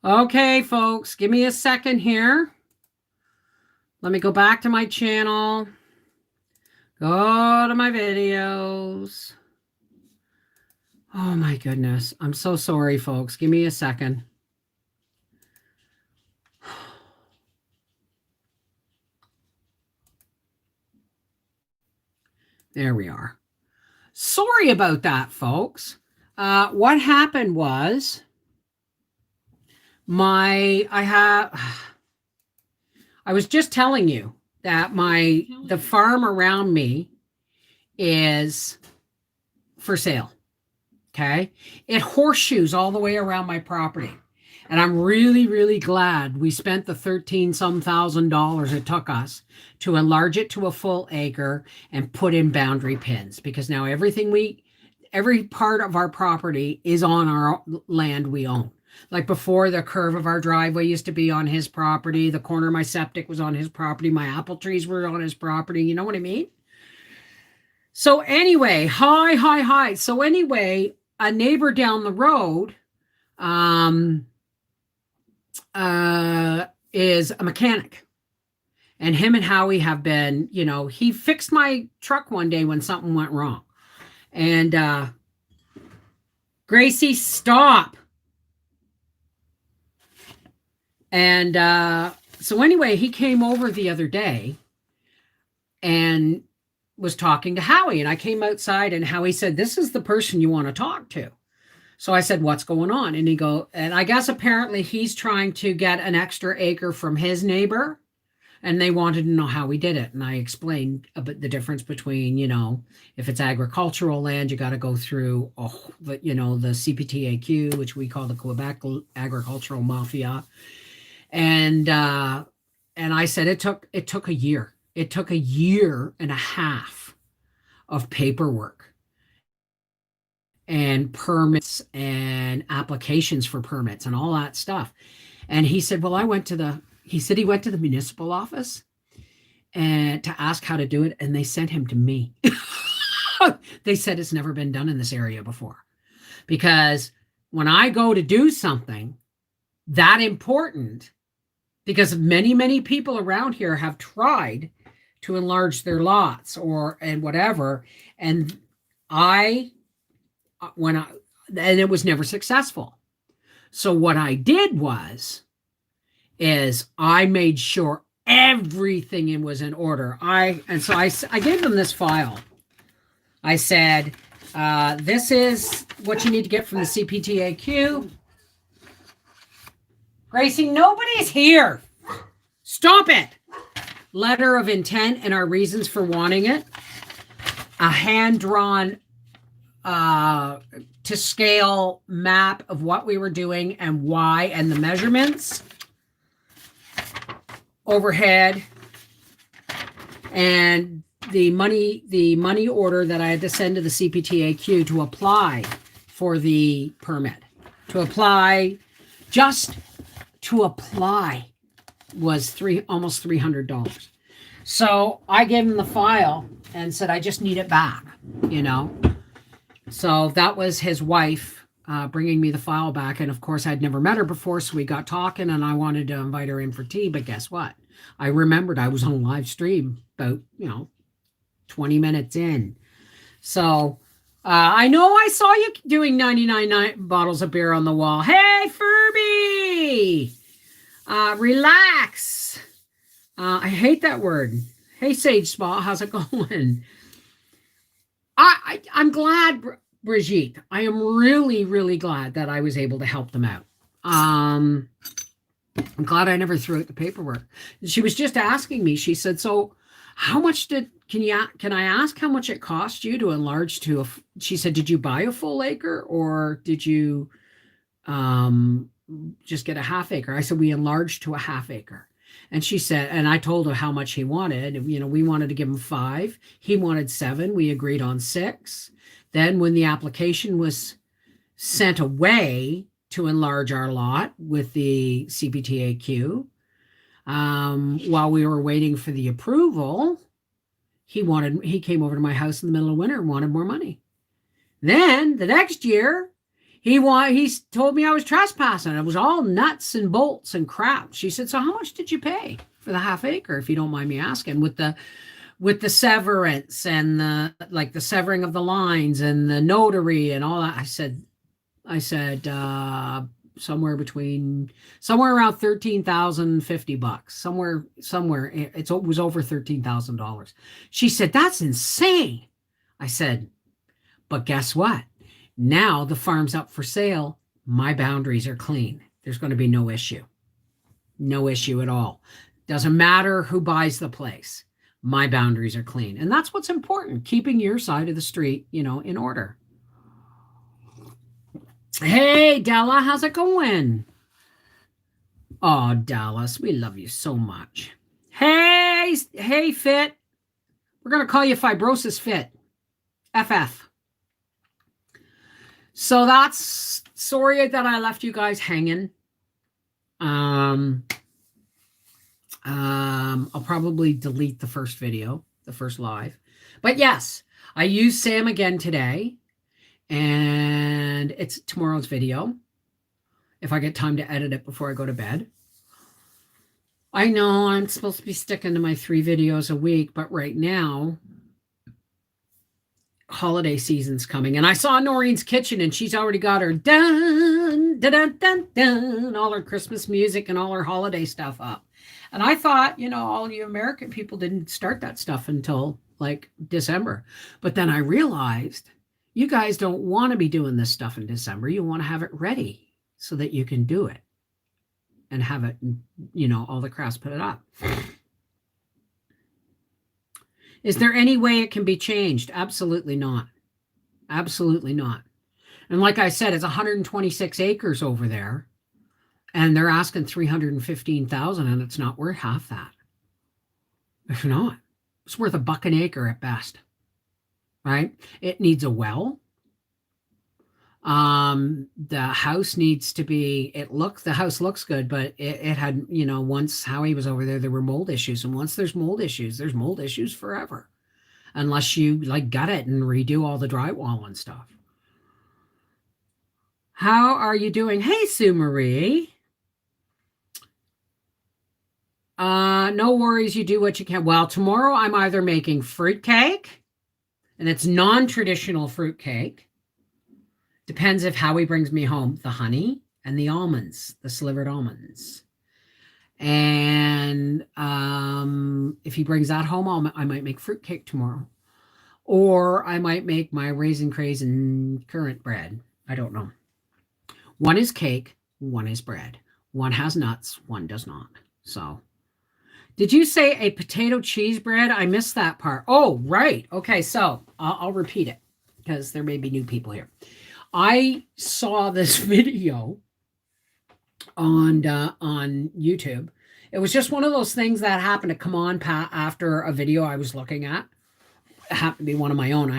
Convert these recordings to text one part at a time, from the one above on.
Okay, folks, give me a second here. Let me go back to my channel. Go to my videos. Oh my goodness. I'm so sorry, folks. Give me a second. There we are. Sorry about that, folks. What happened was I was just telling you that the farm around me is for sale. Okay. It horseshoes all the way around my property. And I'm really, really glad we spent the 13 some $1,000 it took us to enlarge it to a full acre and put in boundary pins, because now every part of our property is on our land we own. Like before, the curve of our driveway used to be on his property. The corner of my septic was on his property. My apple trees were on his property. You know what I mean? So anyway, hi. So anyway, a neighbor down the road is a mechanic, and him and Howie have been, he fixed my truck one day when something went wrong. And Gracie, stop. And so anyway, he came over the other day and was talking to Howie, and I came outside, and Howie said, "This is the person you want to talk to." So I said, "What's going on?" And I guess apparently he's trying to get an extra acre from his neighbor, and they wanted to know how we did it. And I explained a bit the difference between, if it's agricultural land, you got to go through, the CPTAQ, which we call the Quebec Agricultural Mafia. And I said it took a year. It took a year and a half of paperwork and permits and applications for permits and all that stuff. And he said, well, he went to the municipal office and to ask how to do it, and they sent him to me. They said it's never been done in this area before. Because when I go to do something that important, because many people around here have tried to enlarge their lots and whatever, and it was never successful. So what I did is I made sure everything was in order. I gave them this file. I said, this is what you need to get from the CPTAQ. Gracie, nobody's here. Stop it. Letter of intent and our reasons for wanting it. A hand-drawn to scale map of what we were doing and why, and the measurements. Overhead. And the money order that I had to send to the CPTAQ to apply for the permit. Just to apply was almost $300. So I gave him the file and said, I just need it back, So that was his wife bringing me the file back. And of course, I'd never met her before. So we got talking, and I wanted to invite her in for tea. But guess what? I remembered I was on live stream about, 20 minutes in. So I know I saw you doing 99 bottles of beer on the wall. Hey, Furby! Relax. I hate that word. Hey, Sage Spa, how's it going? I'm glad, Brigitte. I am really, really glad that I was able to help them out. I'm glad I never threw out the paperwork. She was just asking me. She said, "So, how much can I ask how much it cost you to enlarge to she said, did you buy a full acre or did you just get a half acre?" I said, we enlarged to a half acre. And she said, and I told her how much he wanted. We wanted to give him 5. He wanted 7. We agreed on 6. Then when the application was sent away to enlarge our lot with the CPTAQ, while we were waiting for the approval, he came over to my house in the middle of winter and wanted more money. Then the next year, He told me I was trespassing. It was all nuts and bolts and crap. She said, "So how much did you pay for the half acre, if you don't mind me asking, with the severance and the severing of the lines and the notary and all that?" I said somewhere around $13,050. Somewhere it was over $13,000. She said, "That's insane." I said, "But guess what? Now the farm's up for sale. My boundaries are clean. There's going to be no issue. No issue at all. Doesn't matter who buys the place. My boundaries are clean." And that's what's important, keeping your side of the street, in order. Hey, Della, how's it going? Oh, Dallas, we love you so much. Hey, Fit. We're going to call you Fibrosis Fit. FF. So that's sorry that I left you guys hanging. I'll probably delete the first video, the first live. But yes, I used Sam again today, and it's tomorrow's video, if I get time to edit it before I go to bed. I know I'm supposed to be sticking to my 3 videos a week, but right now, holiday season's coming, and I saw Noreen's kitchen, and she's already got her dun dun dun dun dun, all her Christmas music and all her holiday stuff up. And I thought, all you American people didn't start that stuff until like December. But then I realized you guys don't want to be doing this stuff in December. You want to have it ready so that you can do it and have it, all the crafts put it up. Is there any way it can be changed? Absolutely not. Absolutely not. And like I said, it's 126 acres over there, and they're asking $315,000, and it's not worth half that. It's not. It's worth $1 an acre at best, right? It needs a well. The house needs to be. The house looks good, but it had, once Howie was over there were mold issues, and once there's mold issues forever, unless you gut it and redo all the drywall and stuff. How are you doing? Hey, Sue Marie. No worries. You do what you can. Well, tomorrow I'm either making fruitcake, and it's non-traditional fruitcake. Depends if Howie brings me home the honey and the almonds, the slivered almonds. And if he brings that home, I might make fruitcake tomorrow. Or I might make my raisin craisin currant bread. I don't know. One is cake, one is bread. One has nuts, one does not. So, did you say a potato cheese bread? I missed that part. Oh, right. Okay, so I'll repeat it because there may be new people here. I saw this video on YouTube. It was just one of those things that happened to come on after a video I was looking at. It happened to be one of my own.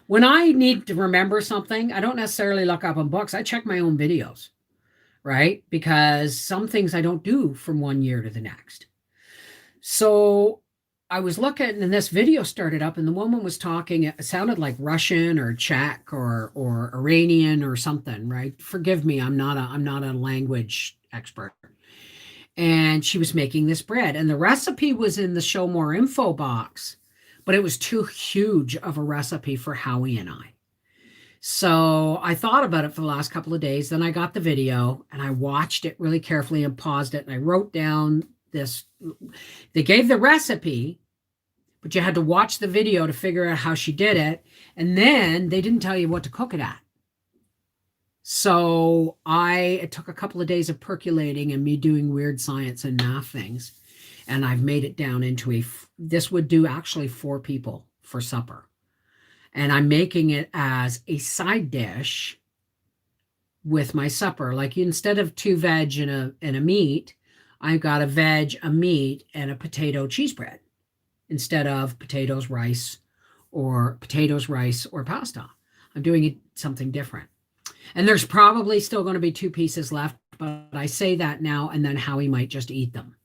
When I need to remember something, I don't necessarily look up on books. I check my own videos, right? Because some things I don't do from one year to the next. So I was looking, and this video started up, and the woman was talking. It sounded like Russian or Czech or Iranian or something, right? Forgive me, I'm not a language expert. And she was making this bread, and the recipe was in the Show More Info box, but it was too huge of a recipe for Howie and I. So I thought about it for the last couple of days. Then I got the video, and I watched it really carefully and paused it, and I wrote down this. They gave the recipe, but you had to watch the video to figure out how she did it, and then they didn't tell you what to cook it at. So it took a couple of days of percolating and me doing weird science and math things, and I've made it down into this would do actually 4 people for supper, and I'm making it as a side dish with my supper. Like, instead of 2 veg and a meat, I've got a veg, a meat, and a potato cheese bread instead of potatoes, rice, or pasta. I'm doing it something different. And there's probably still going to be 2 pieces left, but I say that now, and then Howie might just eat them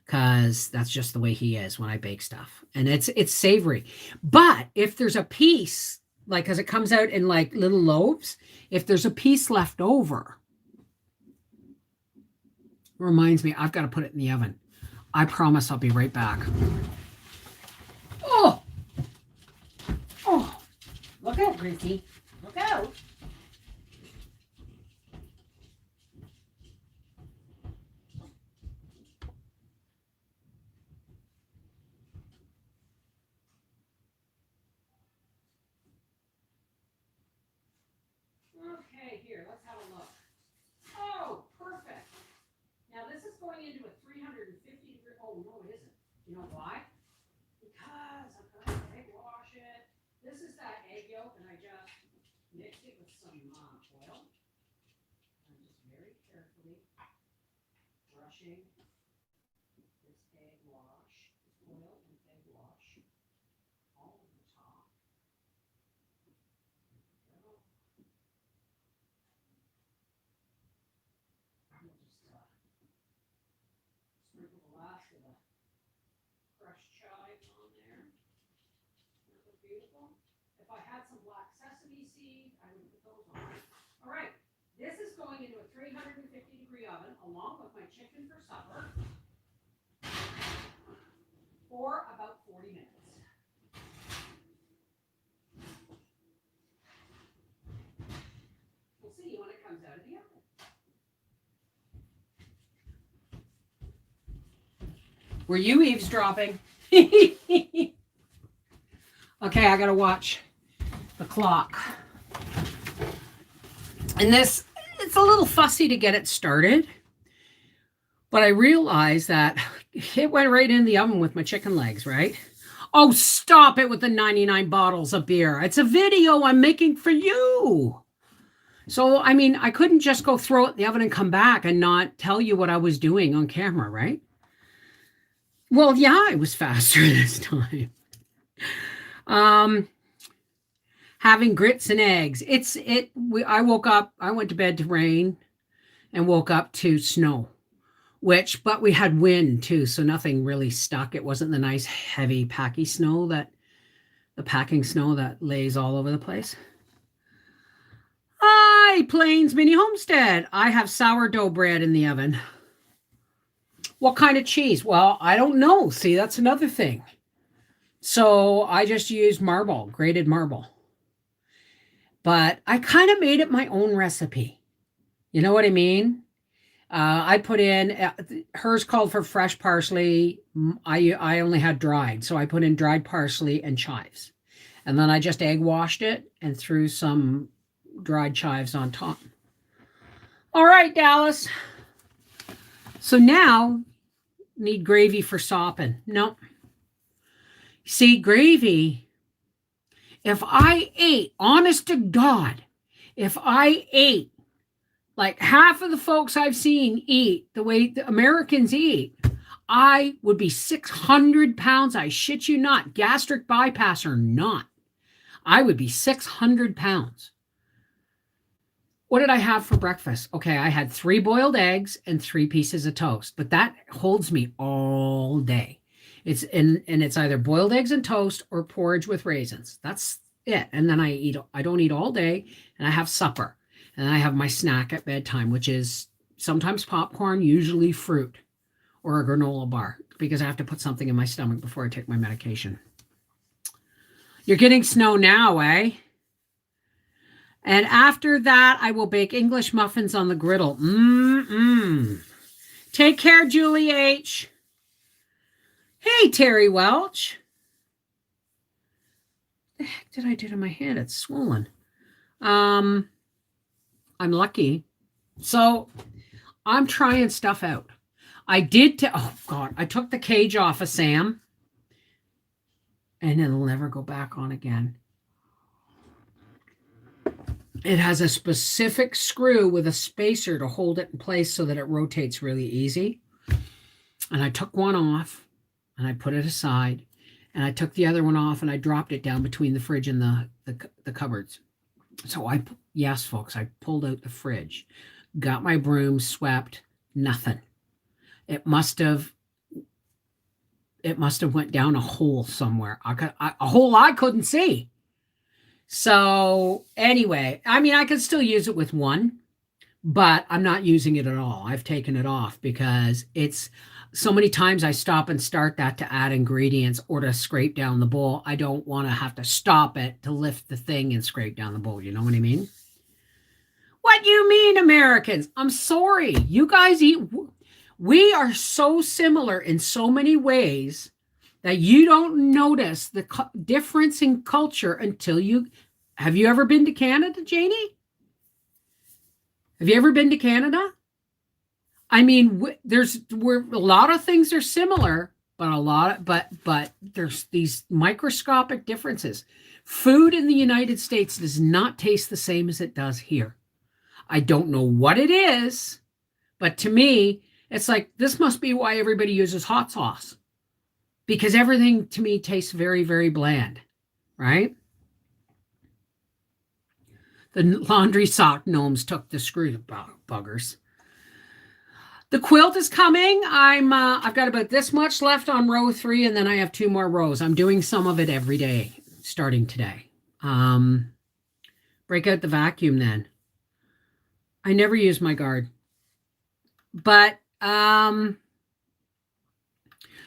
because that's just the way he is when I bake stuff. And it's savory. But if there's a piece like, because it comes out in like little loaves. If there's a piece left over, reminds me, I've got to put it in the oven. I promise I'll be right back. Oh, oh, look out, Gracie. Look out. Okay, here, let's have a look. Oh, perfect. Now this is going into a 350 degree. Oh, no, it isn't. You know why? Because I'm going to egg wash it. This is that egg yolk, and I just mixed it with some oil. I'm just very carefully brushing this egg wash, oil and egg wash all over the top. There we go. We'll just sprinkle the last of the crushed chives on there. That look beautiful. If I had some black sesame seeds, I would put those on. All right, this is going into a 350 degree oven along with my chicken for supper for about 40 minutes. We'll see when it comes out of the oven. Were you eavesdropping? Okay, I gotta watch the clock. And this, it's a little fussy to get it started, but I realized that it went right in the oven with my chicken legs, right? Oh, stop it with the 99 bottles of beer. It's a video I'm making for you. So, I mean, I couldn't just go throw it in the oven and come back and not tell you what I was doing on camera, right? Well, yeah, it was faster this time. Having grits and eggs. I woke up, I went to bed to rain and woke up to snow, but we had wind too, so nothing really stuck. It wasn't the nice heavy packing snow that lays all over the place. Hi, Plains Mini Homestead. I have sourdough bread in the oven. What kind of cheese? Well, I don't know. See, that's another thing. So I just used grated marble. But I kind of made it my own recipe. You know what I mean? I put in, hers called for fresh parsley. I only had dried. So I put in dried parsley and chives. And then I just egg washed it and threw some dried chives on top. All right, Dallas. So now, need gravy for sopping. No. See, gravy, if I ate, honest to God, if I ate like half of the folks I've seen eat the way the Americans eat, I would be 600 pounds. I shit you not, gastric bypass or not. I would be 600 pounds. What did I have for breakfast? Okay, I had 3 boiled eggs and 3 pieces of toast, but that holds me all day. It's either boiled eggs and toast or porridge with raisins. That's it. And then I don't eat all day, and I have supper. And I have my snack at bedtime, which is sometimes popcorn, usually fruit or a granola bar, because I have to put something in my stomach before I take my medication. You're getting snow now, eh? And after that, I will bake English muffins on the griddle. Take care, Julie H. Hey, Terry Welch. What the heck did I do to my hand? It's swollen. I'm lucky. So I'm trying stuff out. I took the cage off of Sam, and it'll never go back on again. It has a specific screw with a spacer to hold it in place so that it rotates really easy. And I took one off and I put it aside, and I took the other one off and I dropped it down between the fridge and the cupboards. So yes, folks, I pulled out the fridge, got my broom, swept, nothing. It must have went down a hole somewhere. A hole I couldn't see. So anyway, I mean, I could still use it with one, but I'm not using it at all. I've taken it off because it's so many times I stop and start that to add ingredients or to scrape down the bowl. I don't want to have to stop it to lift the thing and scrape down the bowl. You know what I mean? What you mean, Americans? I'm sorry. You guys eat. We are so similar in so many ways that you don't notice the difference in culture until you. Have you ever been to Canada, Janie? Have you ever been to Canada? I mean, we're a lot of things are similar, but but there's these microscopic differences. Food in the United States does not taste the same as it does here. I don't know what it is, but to me, it's like this must be why everybody uses hot sauce, because everything to me tastes very, very bland, right? The laundry sock gnomes took the screw buggers. The quilt is coming. I've got about this much left on row 3, and then I have 2 more rows. I'm doing some of it every day, starting today. Break out the vacuum then. I never use my guard. But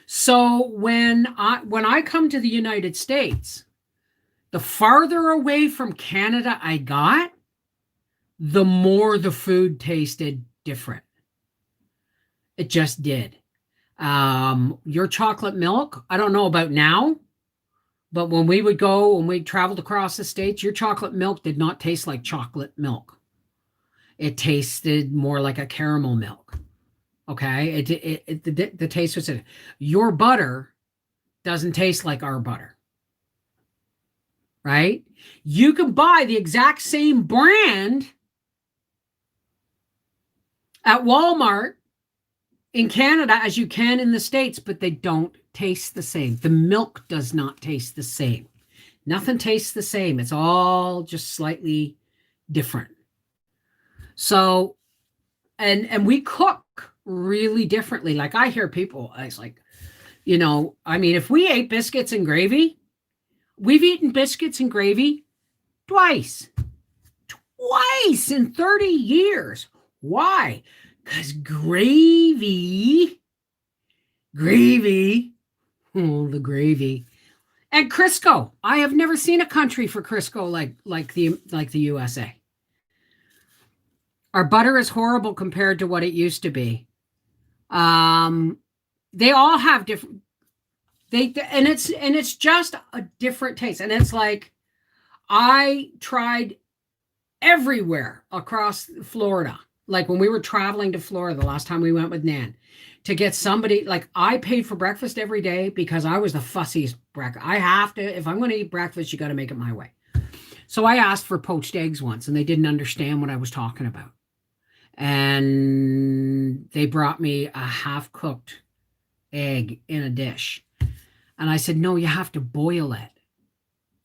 so when I come to the United States, the farther away from Canada I got, the more the food tasted different. It just did. Your chocolate milk, I don't know about now, but when we traveled across the States, your chocolate milk did not taste like chocolate milk. It tasted more like a caramel milk. Okay? The taste was it. Your butter doesn't taste like our butter. Right? You can buy the exact same brand at Walmart in Canada as you can in the States, but they don't taste the same. The milk does not taste the same. Nothing tastes the same. It's all just slightly different. So, and we cook really differently. Like I hear people, it's like, I mean, if we ate biscuits and gravy, we've eaten biscuits and gravy twice in 30 years. Why? Because gravy, oh, the gravy, and Crisco. I have never seen a country for Crisco like the USA. Our butter is horrible compared to what it used to be. They all have different. And it's just a different taste. And it's like I tried everywhere across Florida. Like when we were traveling to Florida the last time we went with Nan, to get somebody, like I paid for breakfast every day because I was the fussiest breakfast. I have to, if I'm going to eat breakfast, you got to make it my way. So I asked for poached eggs once and they didn't understand what I was talking about. And they brought me a half-cooked egg in a dish. And I said, no, you have to boil it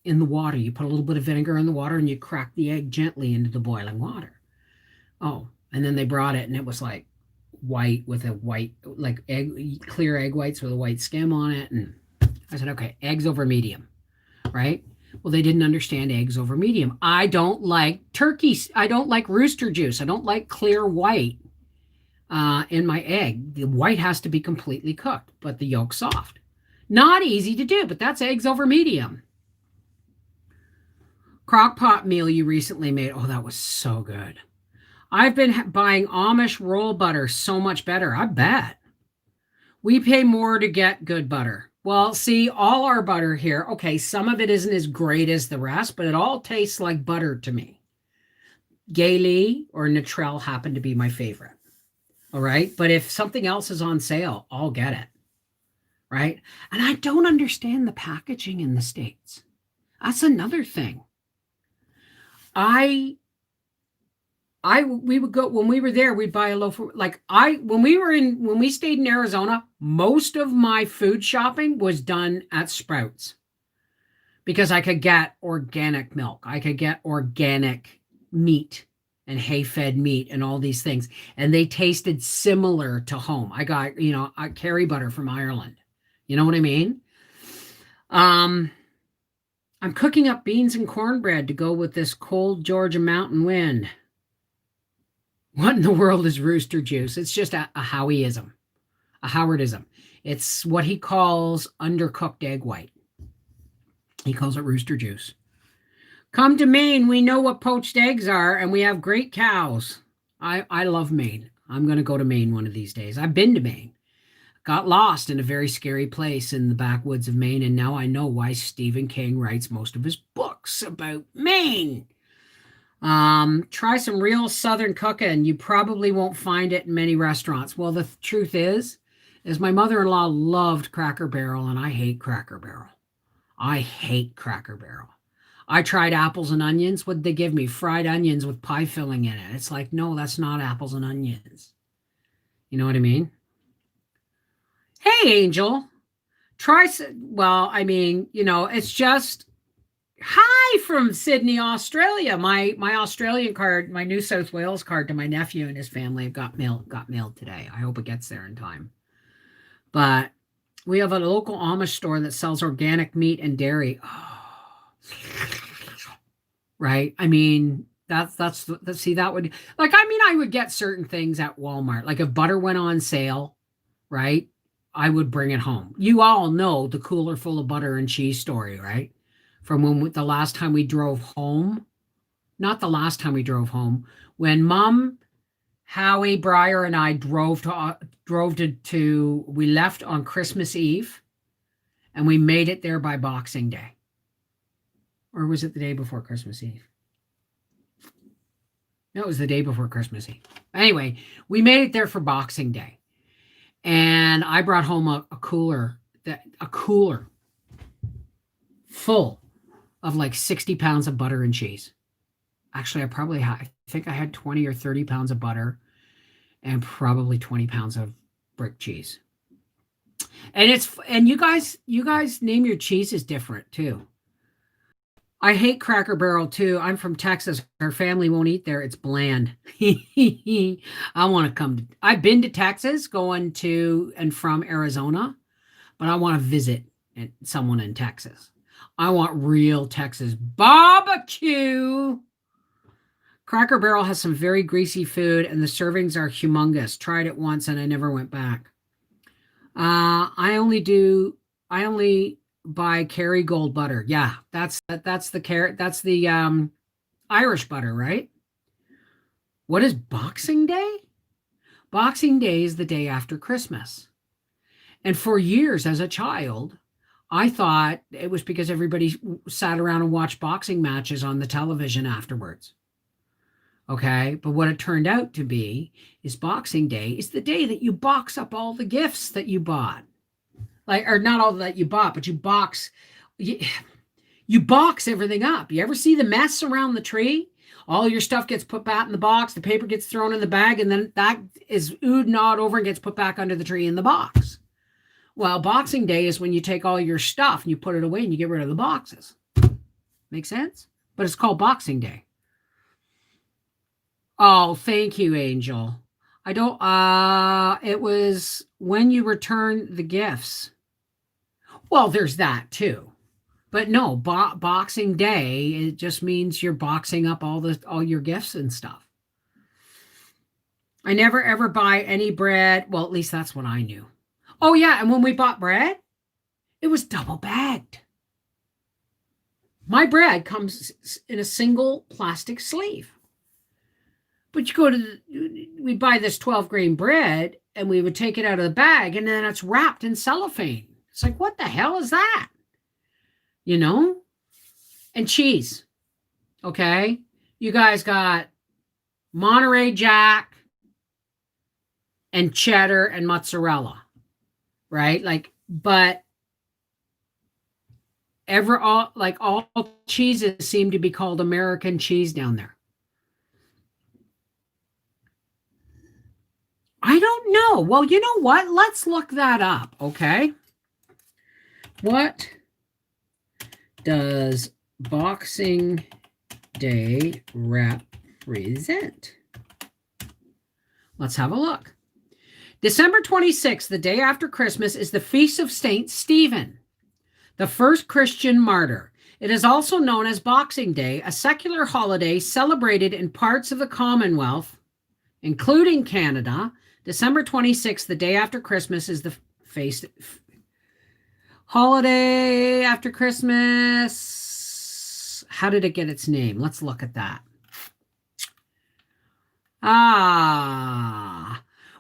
in the water. You put a little bit of vinegar in the water and you crack the egg gently into the boiling water. Oh, and then they brought it and it was like white with a white, like clear egg whites with a white skim on it. And I said, okay, eggs over medium, right? Well, they didn't understand eggs over medium. I don't like turkeys. I don't like rooster juice. I don't like clear white in my egg. The white has to be completely cooked, but the yolk soft. Not easy to do, but that's eggs over medium. Crock pot meal you recently made. Oh, that was so good. I've been buying Amish roll butter, so much better. I bet. We pay more to get good butter. Well, see, all our butter here, okay, some of it isn't as great as the rest, but it all tastes like butter to me. Gailey or Natrel happen to be my favorite. All right. But if something else is on sale, I'll get it. Right. And I don't understand the packaging in the States. That's another thing. We would go when we were there, we'd buy a loaf of when we stayed in Arizona, most of my food shopping was done at Sprouts because I could get organic milk. I could get organic meat and hay-fed meat and all these things. And they tasted similar to home. I got, curry butter from Ireland. You know what I mean? I'm cooking up beans and cornbread to go with this cold Georgia mountain wind. What in the world is rooster juice? It's just a Howieism, a Howardism. It's what he calls undercooked egg white. He calls it rooster juice. Come to Maine. We know what poached eggs are, and we have great cows. I love Maine. I'm going to go to Maine one of these days. I've been to Maine. Got lost in a very scary place in the backwoods of Maine, and now I know why Stephen King writes most of his books about Maine. Try some real Southern cooking. You probably won't find it in many restaurants. Well, the truth is my mother-in-law loved Cracker Barrel, and I hate Cracker Barrel. I hate Cracker Barrel. I tried apples and onions. What'd they give me? Fried onions with pie filling in it. It's like, no, that's not apples and onions. You know what I mean? Hey, Angel. Well, I mean, it's just hi from Sydney, Australia. My Australian card, my New South Wales card to my nephew and his family got mailed today. I hope it gets there in time. But we have a local Amish store that sells organic meat and dairy. Oh. Right? I mean, see, that would, like, I mean, I would get certain things at Walmart. Like if butter went on sale, right? I would bring it home. You all know the cooler full of butter and cheese story, right? From the last time we drove home. Not the last time we drove home. When Mom, Howie, Breyer, and I drove to we left on Christmas Eve, and we made it there by Boxing Day. Or was it the day before Christmas Eve? No, it was the day before Christmas Eve. Anyway, we made it there for Boxing Day. And I brought home a cooler full of like 60 pounds of butter and cheese. Actually, I think I had 20 or 30 pounds of butter and probably 20 pounds of brick cheese. And you guys name your cheeses different too. I hate Cracker Barrel too. I'm from Texas. Our family won't eat there. It's bland. I want to come. I've been to Texas, going to and from Arizona, but I want to visit someone in Texas. I want real Texas barbecue. Cracker Barrel has some very greasy food, and the servings are humongous. Tried it once, and I never went back. I only buy Kerrygold butter. Yeah, that's the Irish butter, right? What is Boxing Day? Boxing Day is the day after Christmas. And for years as a child, I thought it was because everybody sat around and watched boxing matches on the television afterwards. Okay, but what it turned out to be is Boxing Day is the day that you box up all the gifts that you bought. Like, or not all that you bought, but you box everything up. You ever see the mess around the tree? All your stuff gets put back in the box, the paper gets thrown in the bag, and then that is oohed and awed over and gets put back under the tree in the box. Well, Boxing Day is when you take all your stuff and you put it away and you get rid of the boxes. Make sense? But it's called Boxing Day. Oh, thank you, Angel. I don't, it was when you return the gifts. Well, there's that too. But no, Boxing Day, it just means you're boxing up all your gifts and stuff. I never ever buy any bread. Well, at least that's what I knew. Oh yeah, and when we bought bread, it was double bagged. My bread comes in a single plastic sleeve. But we buy this 12 grain bread and we would take it out of the bag and then it's wrapped in cellophane. It's like, what the hell is that? You know? And cheese. Okay. You guys got Monterey Jack and cheddar and mozzarella, right? Like, but all cheeses seem to be called American cheese down there. I don't know. Well, you know what? Let's look that up, okay? What does Boxing Day represent? Let's have a look. December 26th, the day after Christmas, is the feast of Saint Stephen, the first Christian martyr. It is also known as Boxing Day, a secular holiday celebrated in parts of the Commonwealth, including Canada. December 26th, the day after Christmas, is the face holiday after Christmas. How did it get its name? Let's look at that.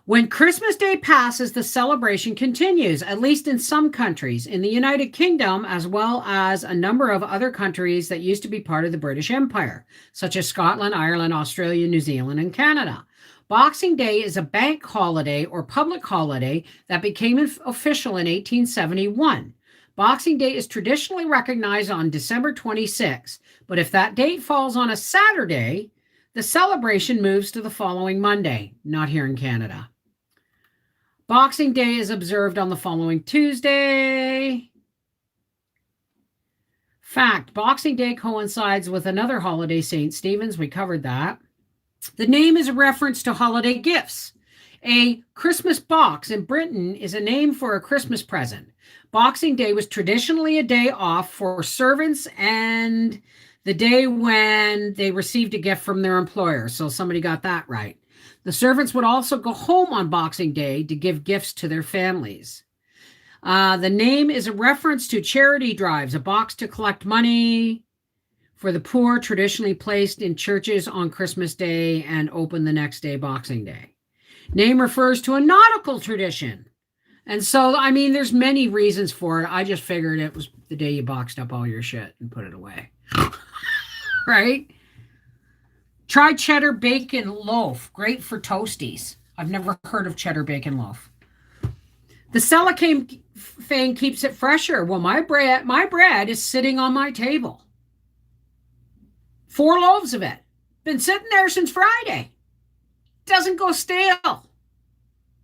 When Christmas Day passes, the celebration continues, at least in some countries. In the United Kingdom, as well as a number of other countries that used to be part of the British Empire, such as Scotland, Ireland, Australia, New Zealand, and Canada. Boxing Day is a bank holiday or public holiday that became official in 1871. Boxing Day is traditionally recognized on December 26th, but if that date falls on a Saturday, the celebration moves to the following Monday, not here in Canada. Boxing Day is observed on the following Tuesday. Fact, Boxing Day coincides with another holiday, St. Stephen's. We covered that. The name is a reference to holiday gifts. A Christmas box in Britain is a name for a Christmas present. Boxing Day was traditionally a day off for servants and the day when they received a gift from their employer. So somebody got that right. The servants would also go home on Boxing Day to give gifts to their families. The name is a reference to charity drives, a box to collect money for the poor, traditionally placed in churches on Christmas Day and open the next day, Boxing Day. Name refers to a nautical tradition. And so, I mean, there's many reasons for it. I just figured it was the day you boxed up all your shit and put it away. Right? Try cheddar bacon loaf. Great for toasties. I've never heard of cheddar bacon loaf. The cellophane keeps it fresher. Well, my bread is sitting on my table. 4 loaves of it. Been sitting there since Friday. Doesn't go stale.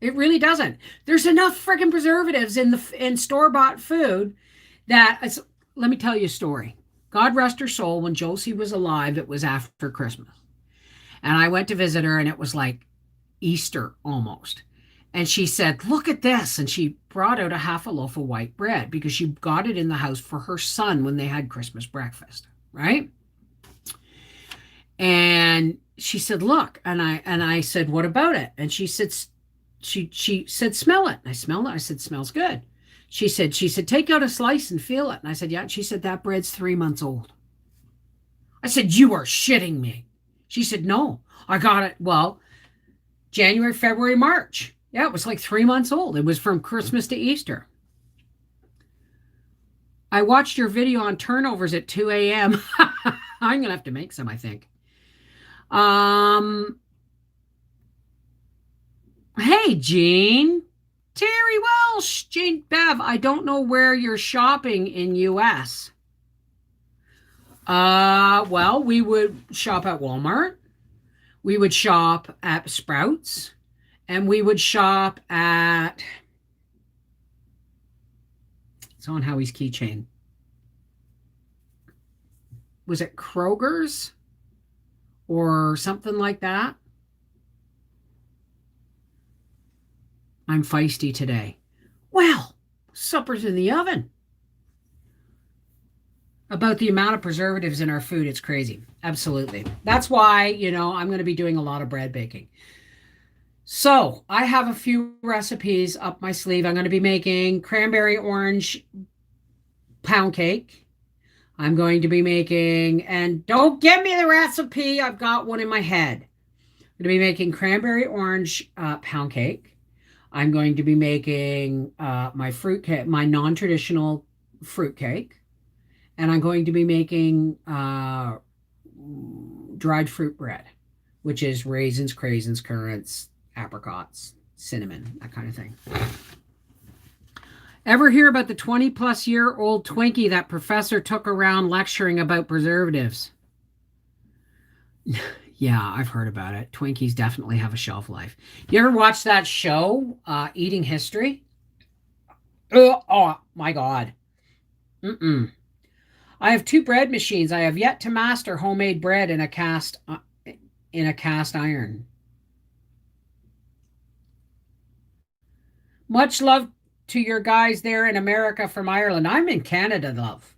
It really doesn't. There's enough freaking preservatives in store-bought food that let me tell you a story. God rest her soul, when Josie was alive, it was after Christmas. And I went to visit her, and it was like Easter almost. And she said, look at this. And she brought out a half a loaf of white bread because she got it in the house for her son when they had Christmas breakfast, right? And she said, look. And I said, what about it? And she said, she said, smell it. And I smelled it. I said, smells good. She said, take out a slice and feel it. And I said, yeah. And she said, that bread's 3 months old. I said, you are shitting me. She said, no, I got it. Well, January, February, March. Yeah, it was like 3 months old. It was from Christmas to Easter. I watched your video on turnovers at 2 a.m. I'm going to have to make some, I think. Hey, Jean. Terry Welsh, Jane Bev, I don't know where you're shopping in U.S. Well, we would shop at Walmart. We would shop at Sprouts. And we would shop at... It's on Howie's keychain. Was it Kroger's? Or something like that? I'm feisty today. Well, supper's in the oven. About the amount of preservatives in our food, it's crazy. Absolutely. That's why, I'm going to be doing a lot of bread baking. So I have a few recipes up my sleeve. I'm going to be making cranberry orange pound cake. I'm going to be making, and don't give me the recipe, I've got one in my head. I'm going to be making cranberry orange pound cake. I'm going to be making my fruit cake, my non-traditional fruit cake. And I'm going to be making dried fruit bread, which is raisins, craisins, currants, apricots, cinnamon, that kind of thing. Ever hear about the 20-plus-year-old Twinkie that professor took around lecturing about preservatives? Yeah, I've heard about it. Twinkies definitely have a shelf life. You ever watch that show, Eating History? Oh, my God. I have 2 bread machines. I have yet to master homemade bread in a cast iron. Much love to your guys there in America from Ireland. I'm in Canada, love.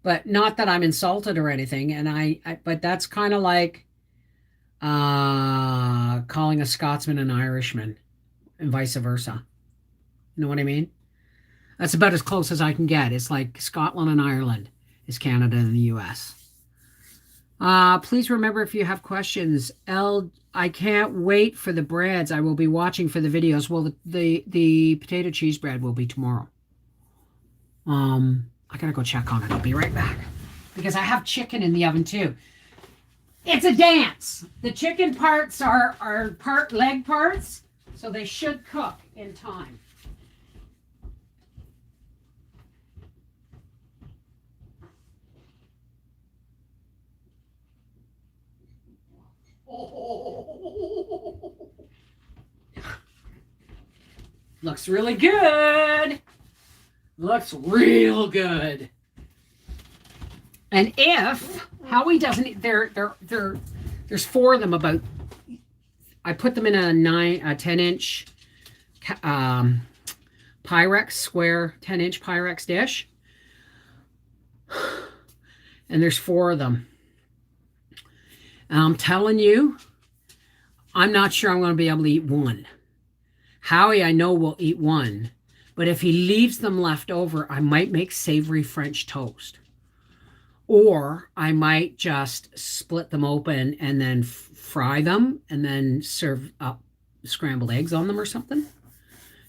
but not that I'm insulted or anything. And but that's kind of like calling a Scotsman an Irishman and vice versa. You know what I mean? That's about as close as I can get. It's like Scotland and Ireland is Canada and the US. Please remember if you have questions. I can't wait for the breads. I will be watching for the videos. Well, the potato cheese bread will be tomorrow. I gotta go check on it. I'll be right back because I have chicken in the oven too. It's a dance. The chicken parts are part leg parts, so they should cook in time. Oh. Looks really good. Looks real good. And if Howie doesn't, there's 4 of them about. I put them in a 10-inch Pyrex square 10-inch Pyrex dish, and there's 4 of them. And I'm telling you, I'm not sure I'm going to be able to eat one. Howie, I know, will eat one. But if he leaves them left over, I might make savory French toast. Or I might just split them open and then fry them and then serve up scrambled eggs on them or something.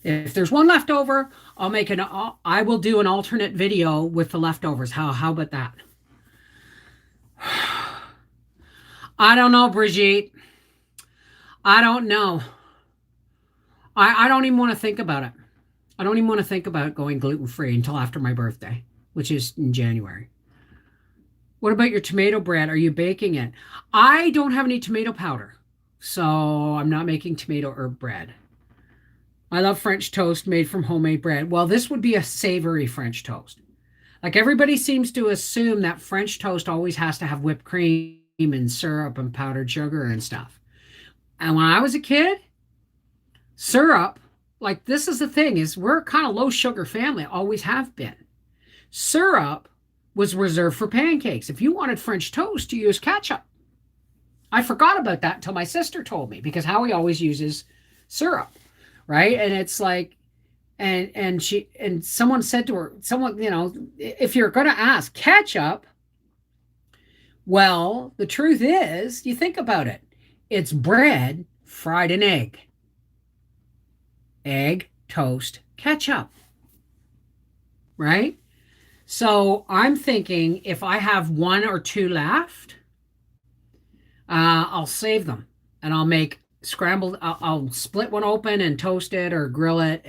If there's one left over, I will do an alternate video with the leftovers. How about that? I don't know, Brigitte. I don't know. I don't even want to think about it. I don't even want to think about going gluten-free until after my birthday, which is in January. What about your tomato bread? Are you baking it? I don't have any tomato powder, so I'm not making tomato herb bread. I love French toast made from homemade bread. Well, this would be a savory French toast. Like everybody seems to assume that French toast always has to have whipped cream and syrup and powdered sugar and stuff. And when I was a kid, syrup, like this is the thing, is we're kind of low sugar family, always have been. Syrup was reserved for pancakes. If you wanted French toast, you use ketchup. I forgot about that until my sister told me, because Howie always uses syrup, right? And it's like, and someone said to her, if you're going to ask ketchup, well, the truth is, you think about it, it's bread fried in egg. Egg, toast, ketchup, right? So I'm thinking if I have 1 or 2 left, I'll save them and I'll make scrambled. I'll split one open and toast it or grill it,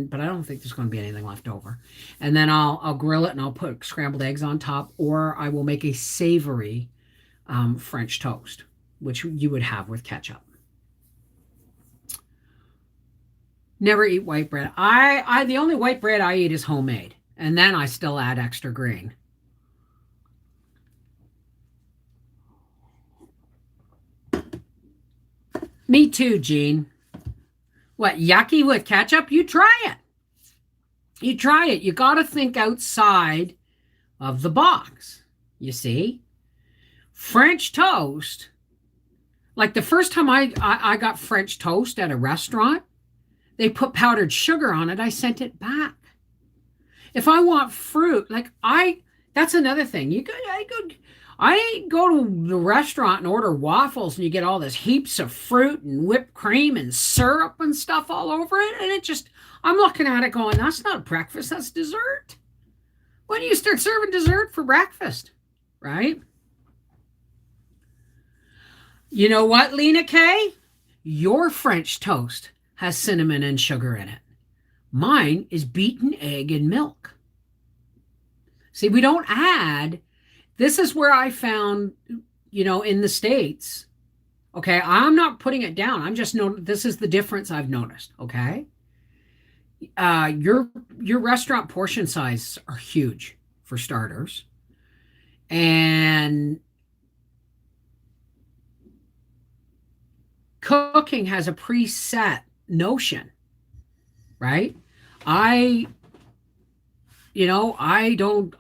but I don't think there's going to be anything left over. And then I'll grill it and I'll put scrambled eggs on top, or I will make a savory French toast, which you would have with ketchup. Never eat white bread. The only white bread I eat is homemade, and then I still add extra grain. Me too, Jean. What, yucky with ketchup? You try it. You try it. You got to think outside of the box. You see? French toast. Like the first time I got French toast at a restaurant, they put powdered sugar on it. I sent it back. If I want fruit, that's another thing. I go to the restaurant and order waffles, and you get all this heaps of fruit and whipped cream and syrup and stuff all over it. And I'm looking at it going, that's not breakfast, that's dessert. When do you start serving dessert for breakfast? Right? You know what, Lena K? Your French toast has cinnamon and sugar in it. Mine is beaten egg and milk. See, we don't add. This is where I found, in the States. Okay, I'm not putting it down. I'm just this is the difference I've noticed. Okay, your restaurant portion size are huge for starters, and cooking has a preset notion, right? I don't,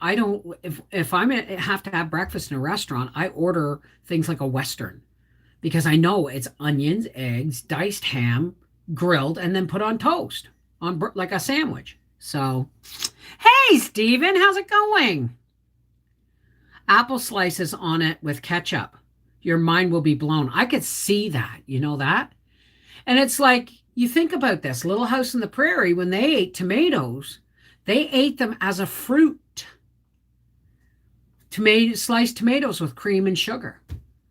if I'm have to have breakfast in a restaurant, I order things like a Western because I know it's onions, eggs, diced ham, grilled, and then put on toast on like a sandwich. So, hey, Steven, how's it going? Apple slices on it with ketchup. Your mind will be blown. I could see that. You know that? And it's like, you think about this Little House on the Prairie, when they ate tomatoes, they ate them as a fruit. Sliced tomatoes with cream and sugar.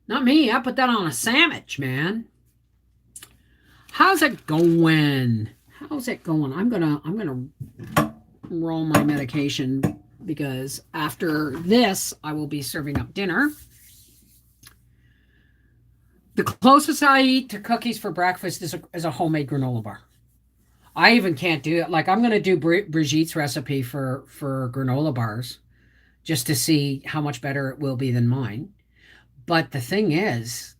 Not me. I put that on a sandwich, man. How's it going? How's it going? I'm gonna roll my medication because after this I will be serving up dinner. The closest I eat to cookies for breakfast is a homemade granola bar. I even can't do it. Like I'm gonna do Brigitte's recipe for granola bars just to see how much better it will be than mine. But the thing is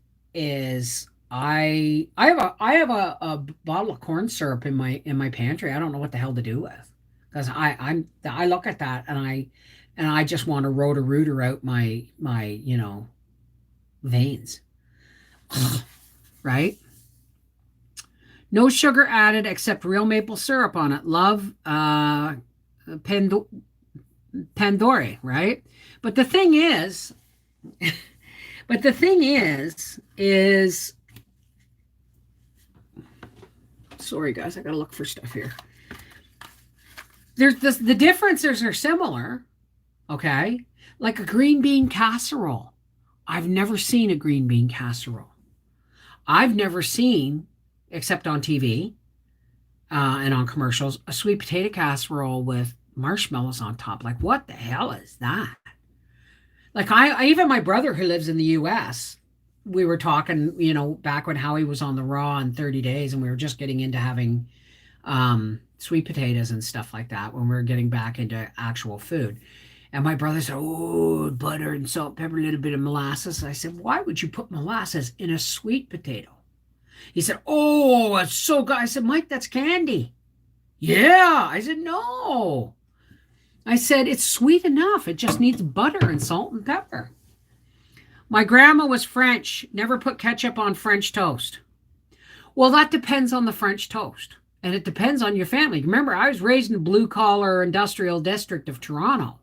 I have a bottle of corn syrup in my pantry. I don't know what the hell to do with because I look at that and I just want to rooter out my veins, right? No sugar added except real maple syrup on it. Love Pando- Pandore, right? But the thing is, but the thing is sorry guys, I gotta look for stuff here. There's this, the differences are similar, okay? Like a green bean casserole. I've never seen a green bean casserole. I've never seen, except on TV and on commercials, a sweet potato casserole with marshmallows on top. Like, what the hell is that? Like, I even my brother who lives in the US, we were talking, back when Howie was on the Raw in 30 days, and we were just getting into having sweet potatoes and stuff like that when we were getting back into actual food. And my brother said, "Oh, butter and salt, pepper, a little bit of molasses." I said, "Why would you put molasses in a sweet potato?" He said, "Oh, it's so good." I said, "Mike, that's candy." Yeah. I said, "No." I said, "It's sweet enough. It just needs butter and salt and pepper." My grandma was French, never put ketchup on French toast. Well, that depends on the French toast. And it depends on your family. Remember, I was raised in the blue collar industrial district of Toronto.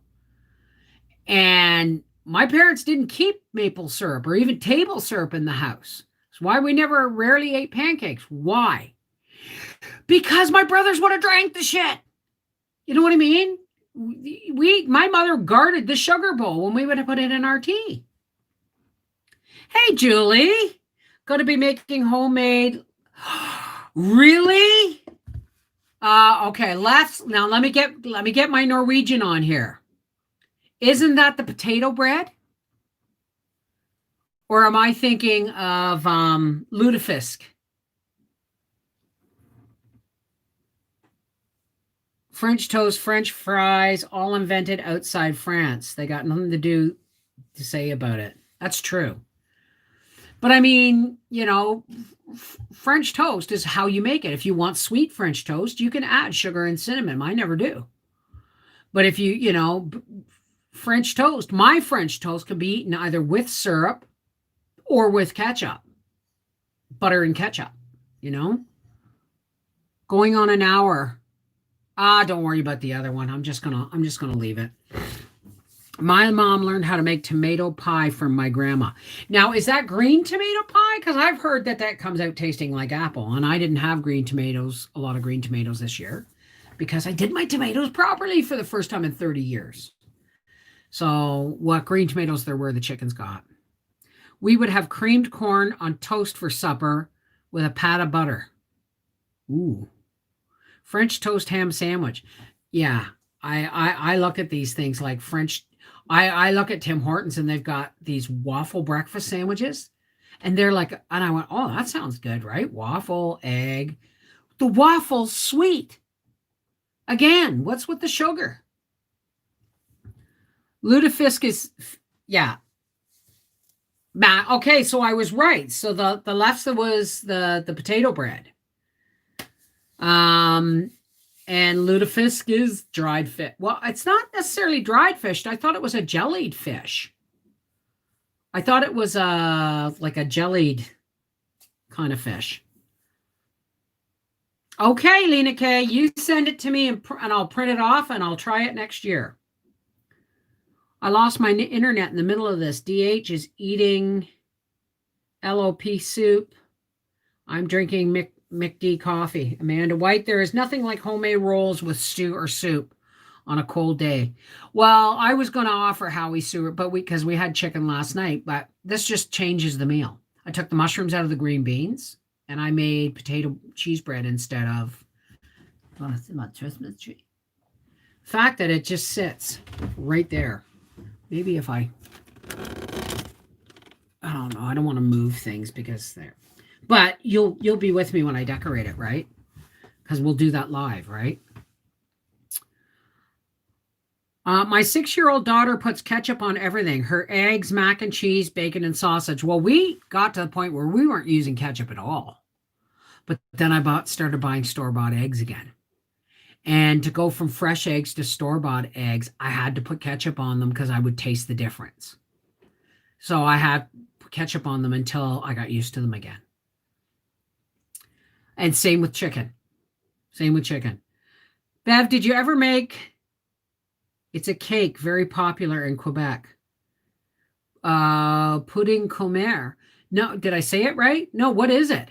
And my parents didn't keep maple syrup or even table syrup in the house. That's why we never rarely ate pancakes. Why? Because my brothers would have drank the shit. You know what I mean? My mother guarded the sugar bowl when we would have put it in our tea. Hey, Julie, going to be making homemade. Really? Okay. Let me get my Norwegian on here. Isn't that the potato bread? Or am I thinking of lutefisk? French toast, French fries, all invented outside France. They got nothing to say about it. That's true. But I mean, French toast is how you make it. If you want sweet French toast, you can add sugar and cinnamon. I never do. But if French toast, my French toast can be eaten either with syrup or with ketchup, butter and ketchup, you know? Going on an hour. Don't worry about the other one. I'm just gonna leave it. My mom learned how to make tomato pie from my grandma. Now, is that green tomato pie? Because I've heard that comes out tasting like apple, and I didn't have a lot of green tomatoes this year, because I did my tomatoes properly for the first time in 30 years. So, what green tomatoes there were, the chickens got. We would have creamed corn on toast for supper with a pat of butter. Ooh. French toast ham sandwich. Yeah, I look at these things like French. I look at Tim Hortons and they've got these waffle breakfast sandwiches, and they're like, and I went, oh, that sounds good, right? Waffle, egg. The waffle's sweet. Again, what's with the sugar? Lutefisk is, yeah. Okay, so I was right. So the left was the potato bread. Um, And lutefisk is dried fish. Well, it's not necessarily dried fish. I thought it was a jellied fish. I thought it was like a jellied kind of fish. Okay, Lena K, you send it to me and I'll print it off and I'll try it next year. I lost my internet in the middle of this. DH is eating LOP soup. I'm drinking McD coffee. Amanda White, there is nothing like homemade rolls with stew or soup on a cold day. Well, I was going to offer Howie Stewart, but because we had chicken last night, but this just changes the meal. I took the mushrooms out of the green beans and I made potato cheese bread instead of the fact that it just sits right there. Maybe if I don't know, I don't want to move things because they're, but you'll be with me when I decorate it, right? Because we'll do that live, right? My 6-year-old daughter puts ketchup on everything. Her eggs, mac and cheese, bacon, and sausage. Well, we got to the point where we weren't using ketchup at all. But then I started buying store-bought eggs again. And to go from fresh eggs to store-bought eggs, I had to put ketchup on them because I would taste the difference. So I had ketchup on them until I got used to them again. And same with chicken. Bev, did you ever make... It's a cake, very popular in Quebec. Pudding Comer. No, did I say it right? No, what is it?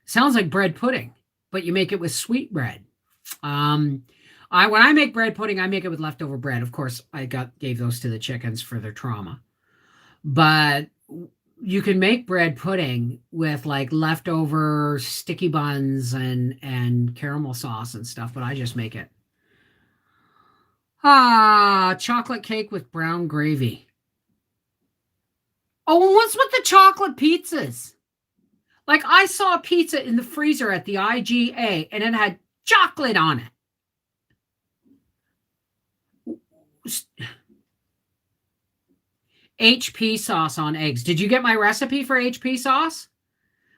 Sounds like bread pudding, but you make it with sweet bread. When I make bread pudding, I make it with leftover bread. Of course, I gave those to the chickens for their trauma. But you can make bread pudding with like leftover sticky buns and caramel sauce and stuff, but I just make it. Chocolate cake with brown gravy. Oh, and what's with the chocolate pizzas? Like I saw a pizza in the freezer at the IGA and it had chocolate on it. HP sauce on eggs. Did you get my recipe for HP sauce?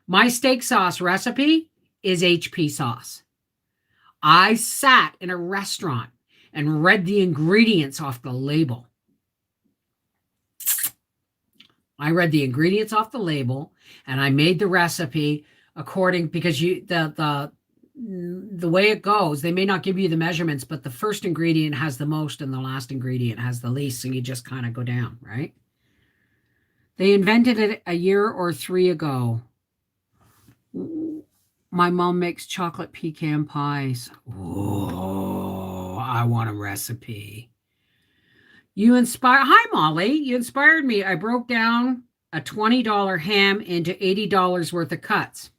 My steak sauce recipe is HP sauce. I sat in a restaurant and read the ingredients off the label. And I made the recipe according, because the way it goes, they may not give you the measurements, but the first ingredient has the most and the last ingredient has the least, so you just kind of go down, right? They invented it a year or 3 ago. My mom makes chocolate pecan pies. Oh, I want a recipe. Hi, Molly. You inspired me. I broke down a $20 ham into $80 worth of cuts.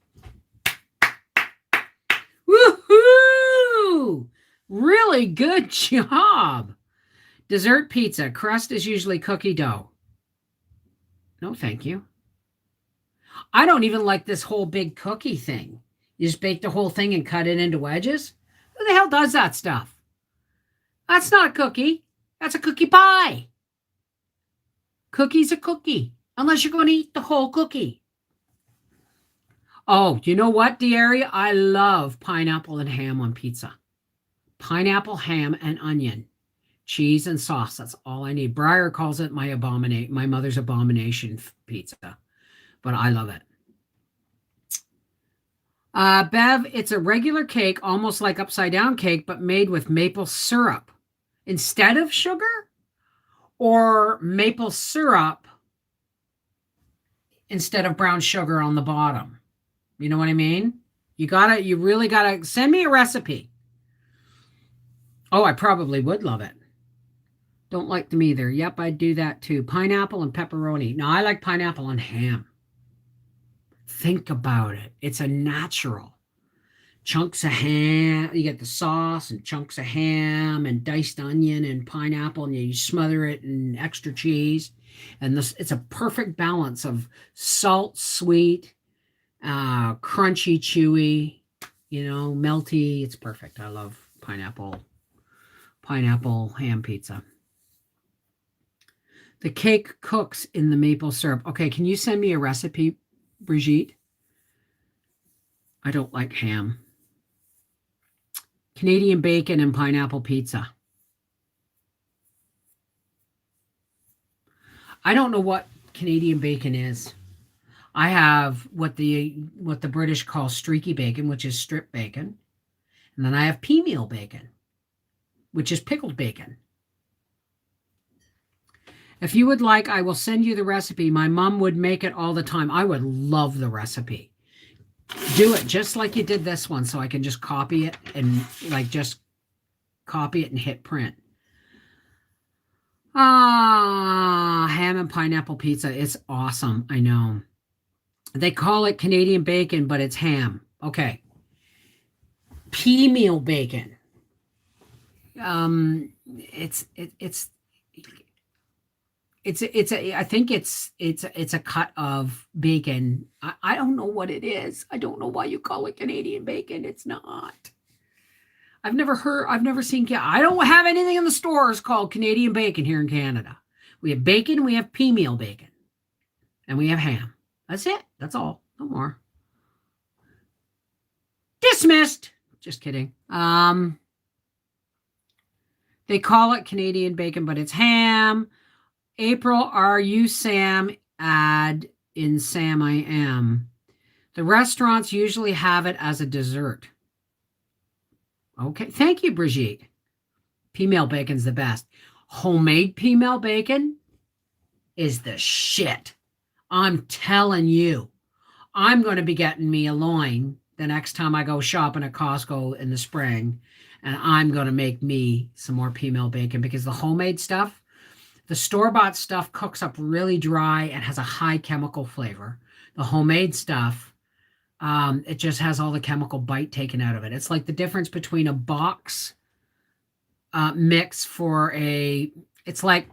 Woohoo! Really good job. Dessert pizza. Crust is usually cookie dough. No, thank you. I don't even like this whole big cookie thing. You just bake the whole thing and cut it into wedges? Who the hell does that stuff? That's not a cookie. That's a cookie pie. Cookie's a cookie, unless you're going to eat the whole cookie. Oh, you know what, Dearie? I love pineapple and ham on pizza. Pineapple, ham, and onion. Cheese and sauce. That's all I need. Breyer calls it my mother's abomination pizza. But I love it. Bev, it's a regular cake, almost like upside down cake, but made with maple syrup instead of sugar, or maple syrup instead of brown sugar on the bottom. You know what I mean? You really gotta send me a recipe. Oh, I probably would love it. Don't like them either. Yep, I'd do that too. Pineapple and pepperoni. No, I like pineapple and ham. Think about it. It's a natural. Chunks of ham. You get the sauce and chunks of ham and diced onion and pineapple, and you smother it in extra cheese. And it's a perfect balance of salt, sweet, crunchy, chewy, melty. It's perfect. I love pineapple ham pizza. The cake cooks in the maple syrup. Okay, can you send me a recipe, Brigitte? I don't like ham. Canadian bacon and pineapple pizza. I don't know what Canadian bacon is. I have what the British call streaky bacon, which is strip bacon, and then I have pea meal bacon, which is pickled bacon. If you would like, I will send you the recipe. My mom would make it all the time. I would love the recipe. Do it just like you did this one, so I can just copy it and just copy it and hit print. Ham and pineapple pizza. It's awesome. I know. They call it Canadian bacon, but it's ham. Okay. Pea meal bacon. It's I think it's a cut of bacon. I don't know what it is. I don't know why you call it Canadian bacon. It's not. I've never seen, I don't have anything in the stores called Canadian bacon here in Canada. We have bacon, we have pea meal bacon, and we have ham. That's it. That's all. No more. Dismissed. Just kidding. They call it Canadian bacon, but it's ham. April, are you Sam? Add in Sam, I am. The restaurants usually have it as a dessert. Okay. Thank you, Brigitte. Pea meal bacon's the best. Homemade pea meal bacon is the shit. I'm telling you. I'm going to be getting me a loin the next time I go shopping at Costco in the spring. And I'm going to make me some more pea meal bacon because the homemade stuff, the store-bought stuff cooks up really dry and has a high chemical flavor. The homemade stuff, it just has all the chemical bite taken out of it. It's like the difference between a box mix it's like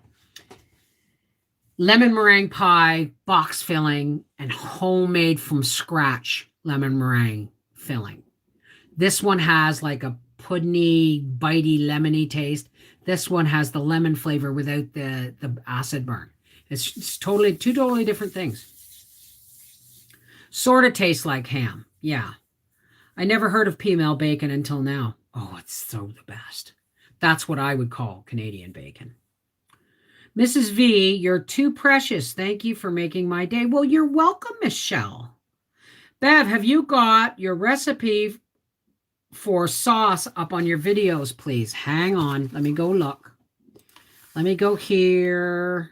lemon meringue pie, box filling, and homemade from scratch lemon meringue filling. This one has like a puddingy, bitey, lemony taste. This one has the lemon flavor without the acid burn. It's two totally different things. Sort of tastes like ham. Yeah. I never heard of pea meal bacon until now. Oh, it's so the best. That's what I would call Canadian bacon. Mrs. V, you're too precious. Thank you for making my day. Well, you're welcome, Michelle. Bev, have you got your recipe for sauce up on your videos, please? Hang on. Let me go look. Let me go here.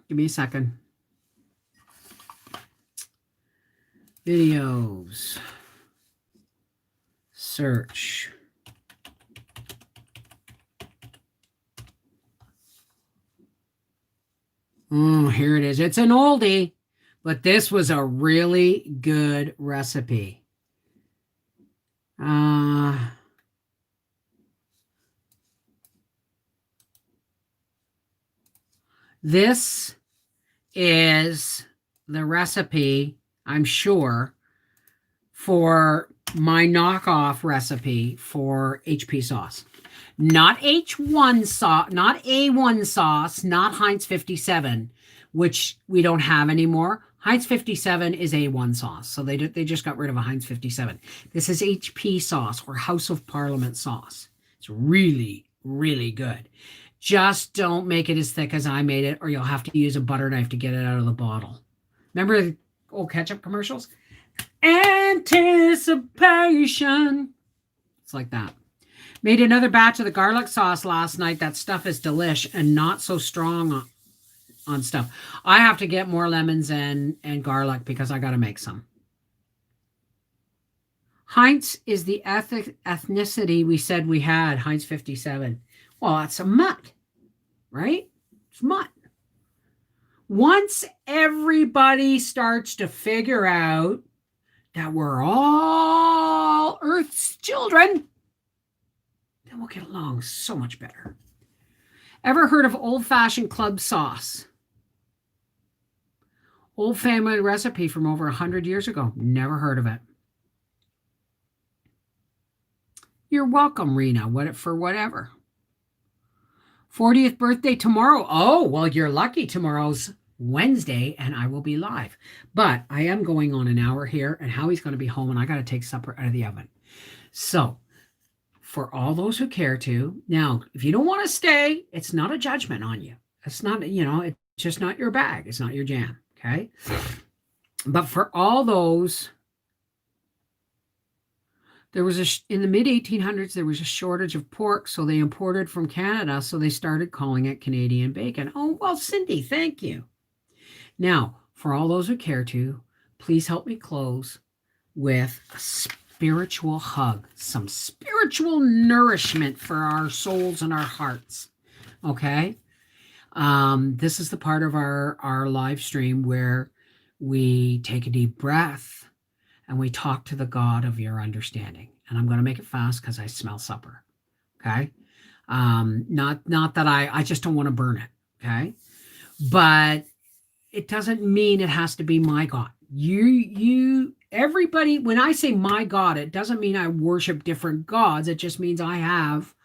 Give me a second. Videos. Search. Oh, here it is. It's an oldie, but this was a really good recipe. This is the recipe, I'm sure, for my knockoff recipe for HP sauce. Not H1 sauce, not A1 sauce, not Heinz 57, which we don't have anymore. Heinz 57 is A1 sauce, so they just got rid of a Heinz 57. This is HP sauce or House of Parliament sauce. It's really, really good. Just don't make it as thick as I made it, or you'll have to use a butter knife to get it out of the bottle. Remember the old ketchup commercials? Anticipation. It's like that. Made another batch of the garlic sauce last night. That stuff is delish and not so strong on stuff. I have to get more lemons and garlic because I got to make some. Heinz is the ethnicity we said we had, Heinz 57. Well, that's a mutt, right? It's mutt. Once everybody starts to figure out that we're all Earth's children, then we'll get along so much better. Ever heard of old-fashioned club sauce? Old family recipe from over 100 years ago. Never heard of it. You're welcome, Rena. For whatever. 40th birthday tomorrow. Oh, well, you're lucky. Tomorrow's Wednesday, and I will be live. But I am going on an hour here, and Howie's going to be home, and I got to take supper out of the oven. So, for all those who care to, now, if you don't want to stay, it's not a judgment on you. It's not, it's just not your bag. It's not your jam. Okay. But for all those, there was in the mid 1800s, there was a shortage of pork, so they imported from Canada. So they started calling it Canadian bacon. Oh, well, Cindy, thank you. Now, for all those who care to, please help me close with a spiritual hug, some spiritual nourishment for our souls and our hearts. Okay? This is the part of our live stream where we take a deep breath and we talk to the God of your understanding. And I'm going to make it fast because I smell supper. Okay? Not that I just don't want to burn it. Okay? But it doesn't mean it has to be my God. Everybody, when I say my God, it doesn't mean I worship different gods. It just means I have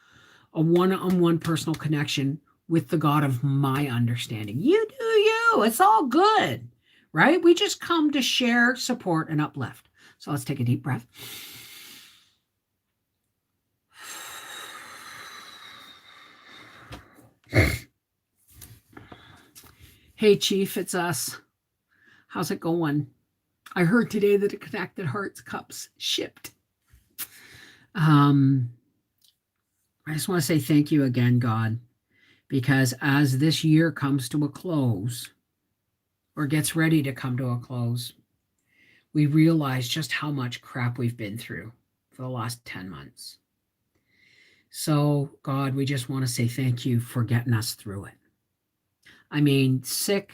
a one-on-one personal connection with the God of my understanding. You do you. It's all good, right? We just come to share, support, and uplift. So let's take a deep breath. Hey, Chief, it's us. How's it going? I heard today that the Connected Hearts Cups shipped. I just want to say thank you again, God, because as this year comes to a close, or gets ready to come to a close, we realize just how much crap we've been through for the last 10 months. So, God, we just want to say thank you for getting us through it. I mean, sick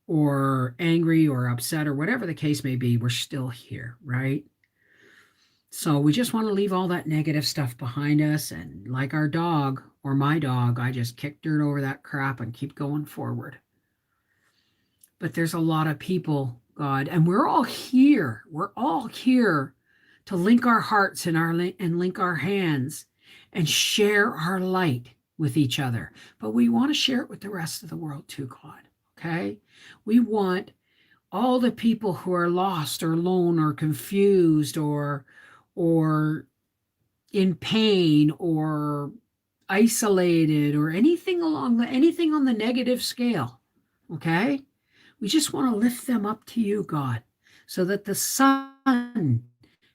or angry or upset or whatever the case may be, we're still here, right? So we just want to leave all that negative stuff behind us. And like our dog or my dog, I just kick dirt over that crap and keep going forward. But there's a lot of people, God, and we're all here. We're all here to link our hearts and link our hands and share our light with each other. But we want to share it with the rest of the world too, God. Okay? We want all the people who are lost or alone or confused or in pain or isolated or anything on the negative scale. Okay? We just want to lift them up to you, God, so that the sun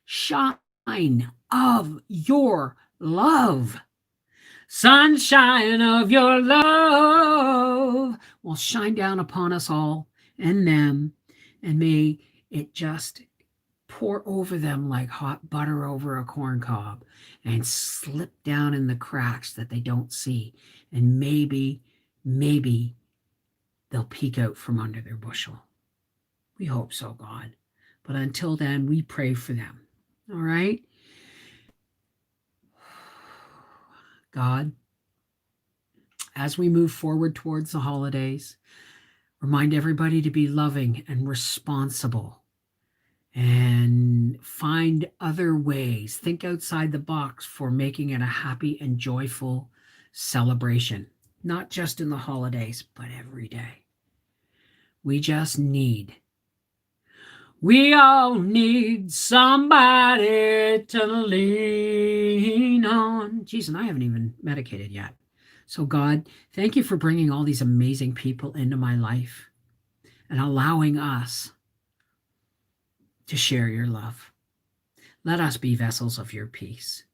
shine of your love. Sunshine of your love will shine down upon us all and them, and may it just pour over them like hot butter over a corn cob and slip down in the cracks that they don't see. And maybe they'll peek out from under their bushel. We hope so, God. But until then, we pray for them. All right? God, as we move forward towards the holidays, remind everybody to be loving and responsible and find other ways. Think outside the box for making it a happy and joyful celebration, not just in the holidays, but every day. We all need somebody to lean on. Geez, and I haven't even medicated yet. So God, thank you for bringing all these amazing people into my life and allowing us to share your love. Let us be vessels of your peace.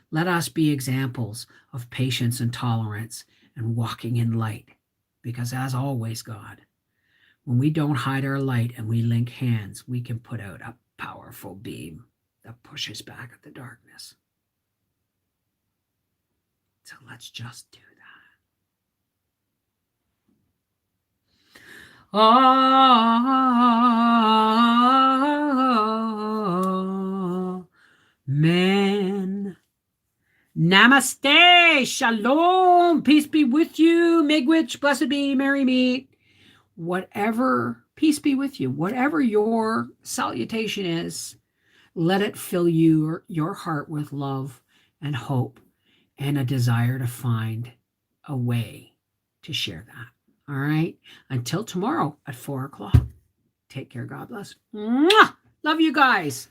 Let us be examples of patience and tolerance and walking in light. Because as always, God, when we don't hide our light and we link hands, we can put out a powerful beam that pushes back at the darkness. So let's just do that. Amen. Namaste. Shalom. Peace be with you. Miigwech. Blessed be. Merry meet. Whatever, peace be with you. Whatever your salutation is, let it fill your heart with love and hope and a desire to find a way to share that. All right. Until tomorrow at 4 o'clock. Take care. God bless. Mwah! Love you guys.